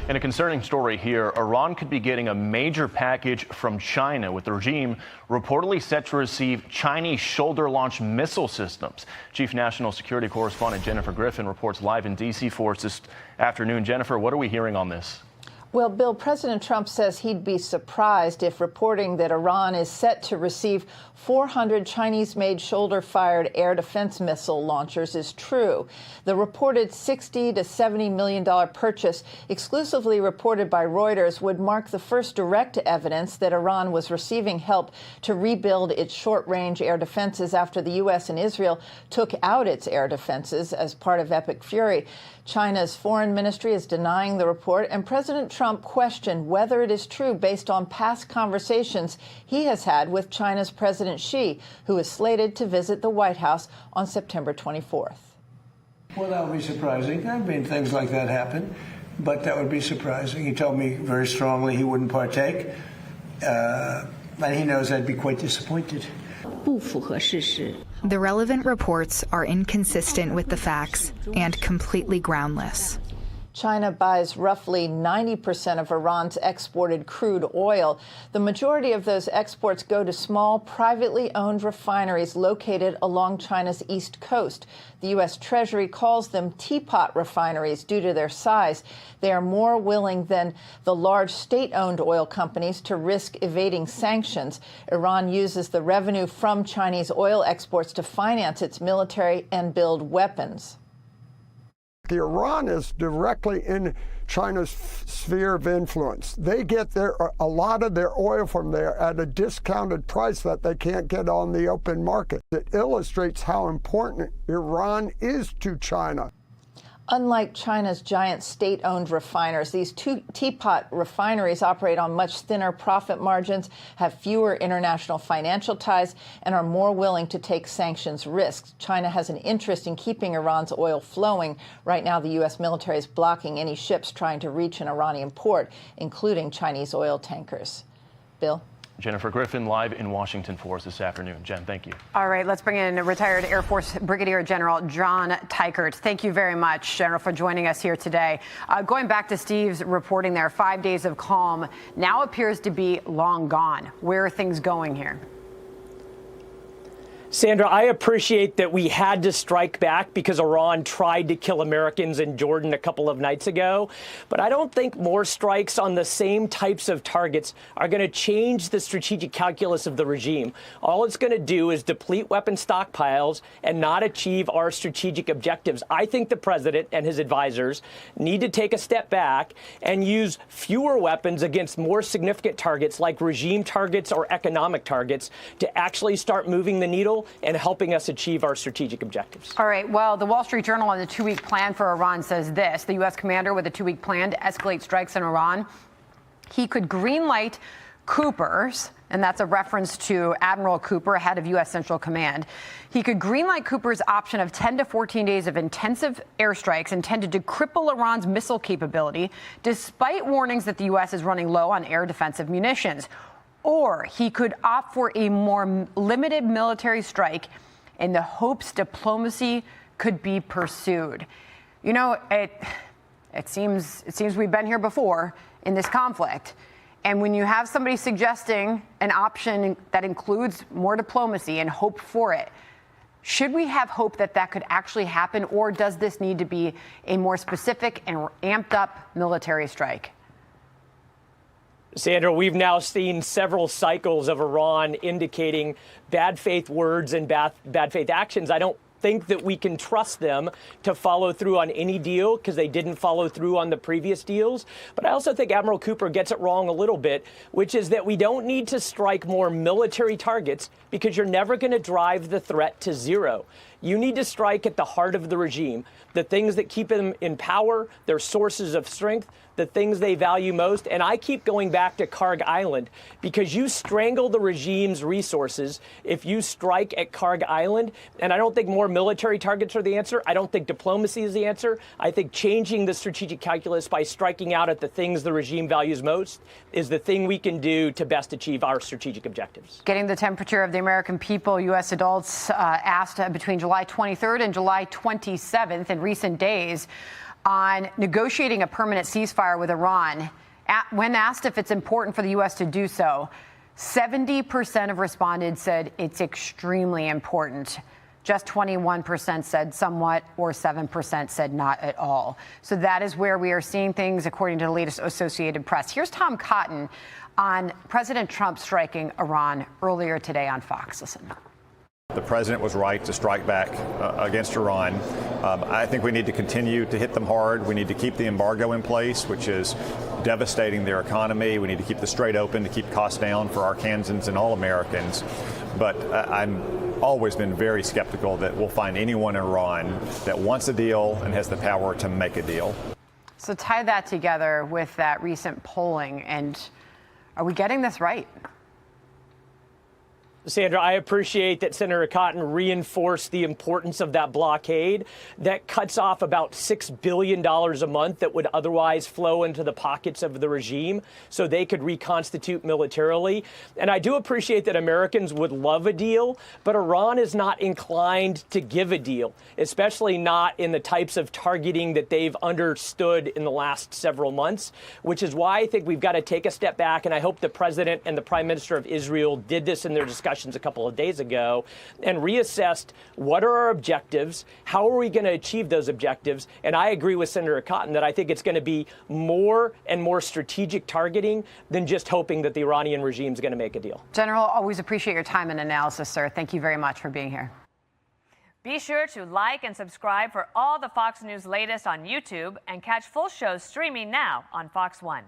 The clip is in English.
In a concerning story here, Iran could be getting a major package from China, with the regime reportedly set to receive Chinese shoulder-launched missile systems. Chief National Security Correspondent Jennifer Griffin reports live in D.C. for us this afternoon. Jennifer, what are we hearing on this? Well, Bill, President Trump says he'd be surprised if reporting that Iran is set to receive 400 Chinese-made shoulder-fired air defense missile launchers is true. The reported $60 to $70 million purchase, exclusively reported by Reuters, would mark the first direct evidence that Iran was receiving help to rebuild its short-range air defenses after the U.S. and Israel took out its air defenses as part of Epic Fury. China's foreign ministry is denying the report, and President Trump questioned whether it is true based on past conversations he has had with China's President Xi, who is slated to visit the White House on September 24th. Well, that would be surprising. I mean, things like that happen, but that would be surprising. He told me very strongly he wouldn't partake, and he knows I'd be quite disappointed. The relevant reports are inconsistent with the facts and completely groundless. China buys roughly 90% of Iran's exported crude oil. The majority of those exports go to small, privately owned refineries located along China's east coast. The U.S. Treasury calls them teapot refineries due to their size. They are more willing than the large state-owned oil companies to risk evading sanctions. Iran uses the revenue from Chinese oil exports to finance its military and build weapons. Iran is directly in China's sphere of influence. They get a lot of their oil from there at a discounted price that they can't get on the open market. It illustrates how important Iran is to China. Unlike China's giant state-owned refiners, these two teapot refineries operate on much thinner profit margins, have fewer international financial ties, and are more willing to take sanctions risks. China has an interest in keeping Iran's oil flowing. Right now, the U.S. military is blocking any ships trying to reach an Iranian port, including Chinese oil tankers. Bill? Jennifer Griffin live in Washington for us this afternoon. Jen, thank you. All right, let's bring in retired Air Force Brigadier General John Teichert. Thank you very much, General, for joining us here today. Going back to Steve's reporting there, 5 days of calm now appears to be long gone. Where are things going here? Sandra, I appreciate that we had to strike back because Iran tried to kill Americans in Jordan a couple of nights ago. But I don't think more strikes on the same types of targets are going to change the strategic calculus of the regime. All it's going to do is deplete weapon stockpiles and not achieve our strategic objectives. I think the president and his advisors need to take a step back and use fewer weapons against more significant targets like regime targets or economic targets to actually start moving the needle and helping us achieve our strategic objectives. All right. Well, the Wall Street Journal on the 2-week plan for Iran says this. The U.S. commander with a 2-week plan to escalate strikes in Iran. He could greenlight Cooper's, and that's a reference to Admiral Cooper, head of U.S. Central Command. He could greenlight Cooper's option of 10 to 14 days of intensive airstrikes intended to cripple Iran's missile capability, despite warnings that the U.S. is running low on air defensive munitions. Or he could opt for a more limited military strike in the hopes diplomacy could be pursued. You know, it seems we've been here before in this conflict. And when you have somebody suggesting an option that includes more diplomacy and hope for it, should we have hope that that could actually happen, or does this need to be a more specific and amped up military strike? Sandra, we've now seen several cycles of Iran indicating bad faith words and bad faith actions. I don't think that we can trust them to follow through on any deal because they didn't follow through on the previous deals. But I also think Admiral Cooper gets it wrong a little bit, which is that we don't need to strike more military targets because you're never going to drive the threat to zero. You need to strike at the heart of the regime, the things that keep them in power, their sources of strength, the things they value most. And I keep going back to Karg Island because you strangle the regime's resources if you strike at Karg Island. And I don't think more military targets are the answer. I don't think diplomacy is the answer. I think changing the strategic calculus by striking out at the things the regime values most is the thing we can do to best achieve our strategic objectives. Getting the temperature of the American people, U.S. adults asked between July 23rd and July 27th in recent days. on negotiating a permanent ceasefire with Iran. When asked if it's important for the U.S. to do so, 70% of respondents said it's extremely important. Just 21% said somewhat, or 7% said not at all. So that is where we are seeing things, according to the latest Associated Press. Here's Tom Cotton on President Trump striking Iran earlier today on Fox. Listen. The president was right to strike back against Iran. I think we need to continue to hit them hard. We need to keep the embargo in place, which is devastating their economy. We need to keep the Strait open to keep costs down for Arkansans and all Americans. But I'm always been very skeptical that we'll find anyone in Iran that wants a deal and has the power to make a deal. So tie that together with that recent polling, and are we getting this right? Sandra, I appreciate that Senator Cotton reinforced the importance of that blockade that cuts off about $6 billion a month that would otherwise flow into the pockets of the regime so they could reconstitute militarily. And I do appreciate that Americans would love a deal, but Iran is not inclined to give a deal, especially not in the types of targeting that they've understood in the last several months, which is why I think we've got to take a step back. And I hope the president and the prime minister of Israel did this in their discussion a couple of days ago and reassessed what are our objectives, how are we going to achieve those objectives. And I agree with Senator Cotton that I think it's going to be more and more strategic targeting than just hoping that the Iranian regime is going to make a deal. General, always appreciate your time and analysis, sir. Thank you very much for being here. Be sure to like and subscribe for all the Fox News latest on YouTube and catch full shows streaming now on Fox One.